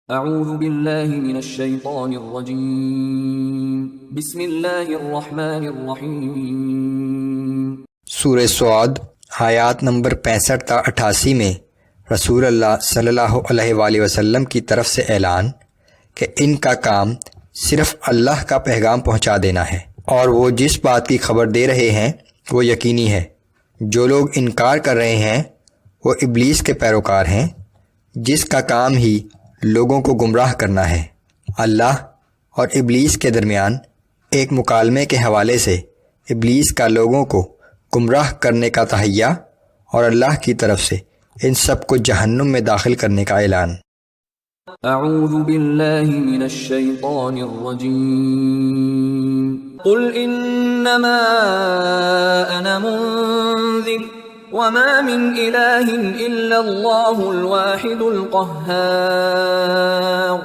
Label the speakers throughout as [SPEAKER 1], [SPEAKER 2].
[SPEAKER 1] اعوذ باللہ من الشیطان الرجیم بسم اللہ الرحمن الرحیم۔
[SPEAKER 2] سورہ سعد آیات نمبر 65 تا 88 میں رسول اللہ صلی اللہ علیہ وآلہ وسلم کی طرف سے اعلان کہ ان کا کام صرف اللہ کا پیغام پہنچا دینا ہے، اور وہ جس بات کی خبر دے رہے ہیں وہ یقینی ہے۔ جو لوگ انکار کر رہے ہیں وہ ابلیس کے پیروکار ہیں، جس کا کام ہی لوگوں کو گمراہ کرنا ہے۔ اللہ اور ابلیس کے درمیان ایک مکالمے کے حوالے سے ابلیس کا لوگوں کو گمراہ کرنے کا تہیہ اور اللہ کی طرف سے ان سب کو جہنم میں داخل کرنے کا اعلان۔
[SPEAKER 1] اعوذ باللہ من الشیطان الرجیم قل انما انا منذر وما من الہ الا اللہ الواحد القہار۔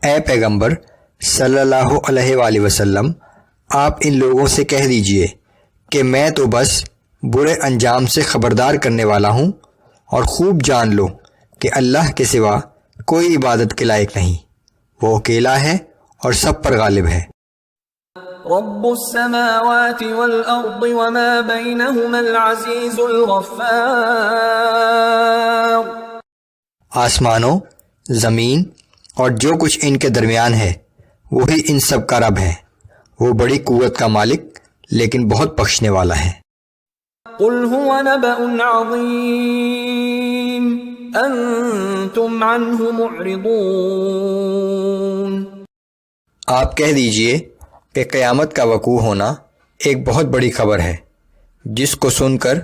[SPEAKER 2] اے پیغمبر صلی اللہ علیہ وآلہ وسلم، آپ ان لوگوں سے کہہ دیجئے کہ میں تو بس برے انجام سے خبردار کرنے والا ہوں، اور خوب جان لو کہ اللہ کے سوا کوئی عبادت کے لائق نہیں، وہ اکیلا ہے اور سب پر غالب ہے۔
[SPEAKER 1] رب السماوات والارض وما بینہما العزیز الغفار۔
[SPEAKER 2] آسمانوں، زمین اور جو کچھ ان کے درمیان ہے وہی ان سب کا رب ہے، وہ بڑی قوت کا مالک لیکن بہت بخشنے والا ہے۔
[SPEAKER 1] قل هو نبأ عظیم انتم عنہ معرضون۔
[SPEAKER 2] آپ کہہ دیجئے کہ قیامت کا وقوع ہونا ایک بہت بڑی خبر ہے جس کو سن کر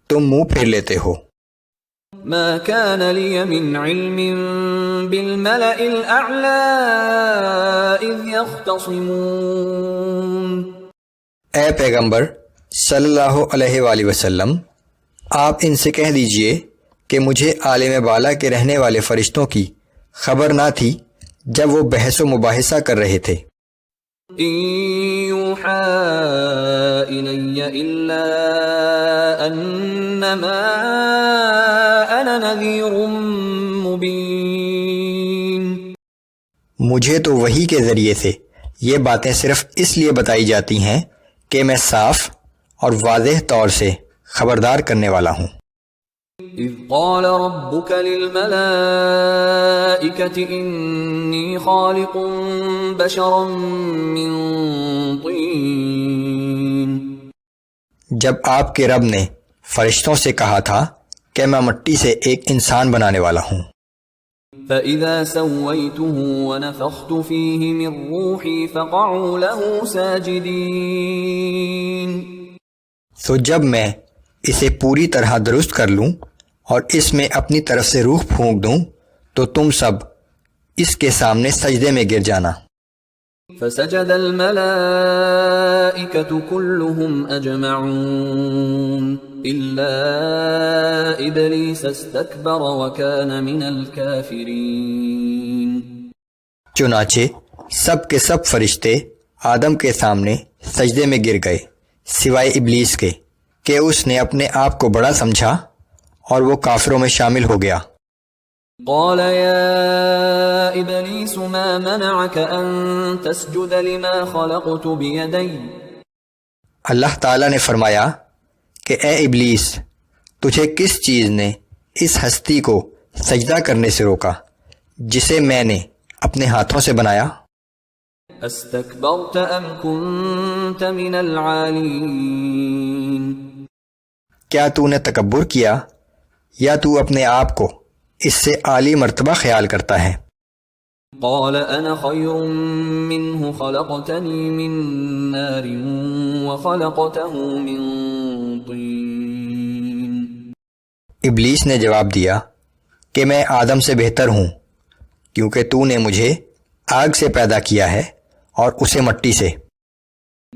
[SPEAKER 2] تم منہ پھیر لیتے ہو۔
[SPEAKER 1] ما كان لي من علم بالملأ الأعلى إذ يختصمون۔
[SPEAKER 2] اے پیغمبر صلی اللہ علیہ وآلہ وسلم، آپ ان سے کہہ دیجئے کہ مجھے عالم بالا کے رہنے والے فرشتوں کی خبر نہ تھی جب وہ بحث و مباحثہ کر رہے تھے۔
[SPEAKER 1] إن يوحى إلي إلا أنما أنا نذير مبين۔
[SPEAKER 2] مجھے تو وحی کے ذریعے سے یہ باتیں صرف اس لیے بتائی جاتی ہیں کہ میں صاف اور واضح طور سے خبردار کرنے والا ہوں۔
[SPEAKER 1] اذ قال ربك للملائكة إني خالق بشرا من طين۔
[SPEAKER 2] جب آپ کے رب نے فرشتوں سے کہا تھا کہ میں مٹی سے ایک انسان بنانے والا ہوں۔
[SPEAKER 1] فَإِذَا سَوَّيْتُهُ وَنَفَخْتُ فِيهِ مِن رُّوحِي فَقَعُوا لَهُ سَاجِدِينَ۔
[SPEAKER 2] تو جب میں اسے پوری طرح درست کر لوں اور اس میں اپنی طرف سے روح پھونک دوں تو تم سب اس کے سامنے سجدے میں گر جانا۔
[SPEAKER 1] فَسَجَدَ الْمَلَائِكَةُ كُلُّهُمْ أَجْمَعُونَ إِلَّا إِبْلِيسَ اسْتَكْبَرَ وَكَانَ مِنَ الْكَافِرِينَ۔
[SPEAKER 2] چنانچہ سب کے سب فرشتے آدم کے سامنے سجدے میں گر گئے سوائے ابلیس کے کہ اس نے اپنے آپ کو بڑا سمجھا اور وہ کافروں میں شامل ہو گیا۔
[SPEAKER 1] قال يا إبليس ما منعك أن تسجد لما خلقت بيدي۔
[SPEAKER 2] اللہ تعالیٰ نے فرمایا کہ اے ابلیس، تجھے کس چیز نے اس ہستی کو سجدہ کرنے سے روکا جسے میں نے اپنے ہاتھوں سے بنایا؟
[SPEAKER 1] استكبرت ام كنت من العالين۔
[SPEAKER 2] کیا تو نے تکبر کیا یا تو اپنے آپ کو اس سے عالی مرتبہ خیال کرتا ہے؟
[SPEAKER 1] قال انا خير منه خلقتني من نار وخلقته من طين۔
[SPEAKER 2] ابلیس نے جواب دیا کہ میں آدم سے بہتر ہوں کیونکہ تو نے مجھے آگ سے پیدا کیا ہے اور اسے مٹی سے۔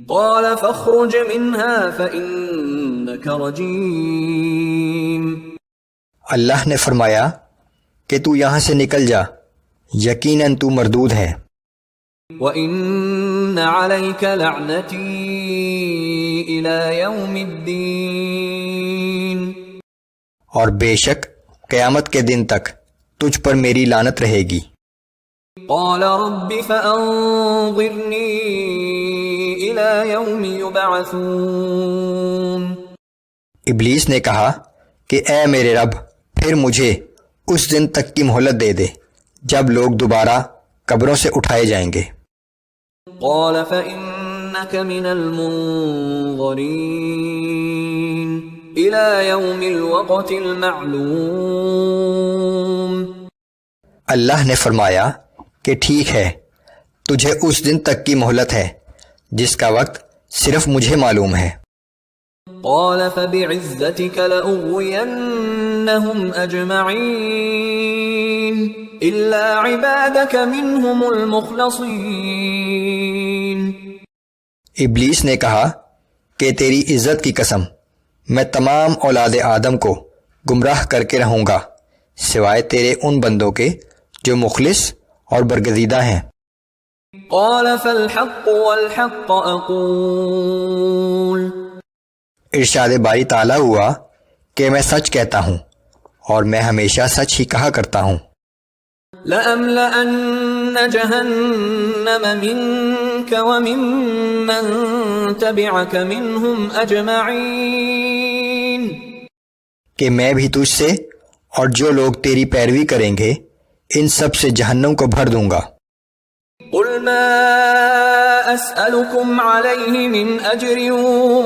[SPEAKER 1] قال فاخرج منها فإنك رجيم۔
[SPEAKER 2] اللہ نے فرمایا کہ تو یہاں سے نکل جا، یقیناً تو مردود ہے۔
[SPEAKER 1] وَإِنَّ عَلَيْكَ لَعْنَتِي إِلَى يَوْمِ الدِّينِ۔
[SPEAKER 2] اور بے شک قیامت کے دن تک تجھ پر میری لعنت رہے گی۔
[SPEAKER 1] قال رب فأنظرني إلى يوم يبعثون
[SPEAKER 2] ابلیس نے کہا کہ اے میرے رب پھر مجھے اس دن تک کی مہلت دے دے جب لوگ دوبارہ قبروں سے اٹھائے جائیں گے۔
[SPEAKER 1] قال فإنك من المنظرين إلى يوم الوقت المعلوم۔
[SPEAKER 2] اللہ نے فرمایا کہ ٹھیک ہے، تجھے اس دن تک کی مہلت ہے جس کا وقت صرف مجھے معلوم ہے۔
[SPEAKER 1] قال فبعزتك لأغوينهم أجمعين إلا عبادك منهم المخلصين۔
[SPEAKER 2] ابلیس نے کہا کہ تیری عزت کی قسم میں تمام اولاد آدم کو گمراہ کر کے رہوں گا سوائے تیرے ان بندوں کے جو مخلص اور برگزیدہ ہیں۔
[SPEAKER 1] قال فالحق والحق أقول۔
[SPEAKER 2] ارشاد باری تعالیٰ ہوا کہ میں سچ کہتا ہوں اور میں ہمیشہ سچ ہی کہا کرتا ہوں۔
[SPEAKER 1] لَأَمْلَأَنَّ جَهَنَّمَ مِنْكَ وَمِمَّنْ تَبِعَكَ مِنْهُمْ أَجْمَعِينَ،
[SPEAKER 2] کہ میں بھی تجھ سے اور جو لوگ تیری پیروی کریں گے ان سب سے جہنم کو بھر دوں گا۔
[SPEAKER 1] قُلْ مَا أَسْأَلُكُمْ عَلَيْهِ مِنْ أَجْرٍ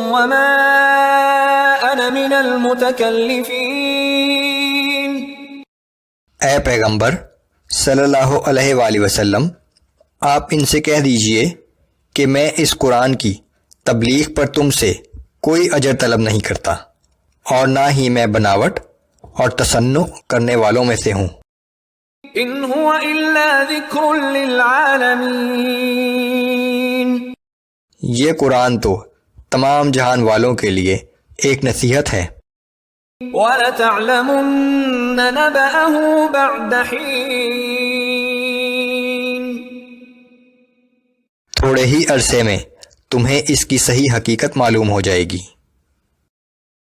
[SPEAKER 1] وَمَا أَنَا مِنَ الْمُتَكَلِّفِينَ۔
[SPEAKER 2] اے پیغمبر صلی اللہ علیہ وآلہ وسلم، آپ ان سے کہہ دیجئے کہ میں اس قرآن کی تبلیغ پر تم سے کوئی اجر طلب نہیں کرتا اور نہ ہی میں بناوٹ اور تصنع کرنے والوں میں سے ہوں۔
[SPEAKER 1] إِنْ هُوَ إِلَّا ذِكْرٌ لِّلْعَالَمِينَ۔
[SPEAKER 2] یہ قرآن تو تمام جہان والوں کے لیے ایک نصیحت ہے۔
[SPEAKER 1] وَلَتَعْلَمُنَّ نَبَأَهُ بَعْدَ حِينٍ۔
[SPEAKER 2] تھوڑے ہی عرصے میں تمہیں اس کی صحیح حقیقت معلوم ہو جائے گی۔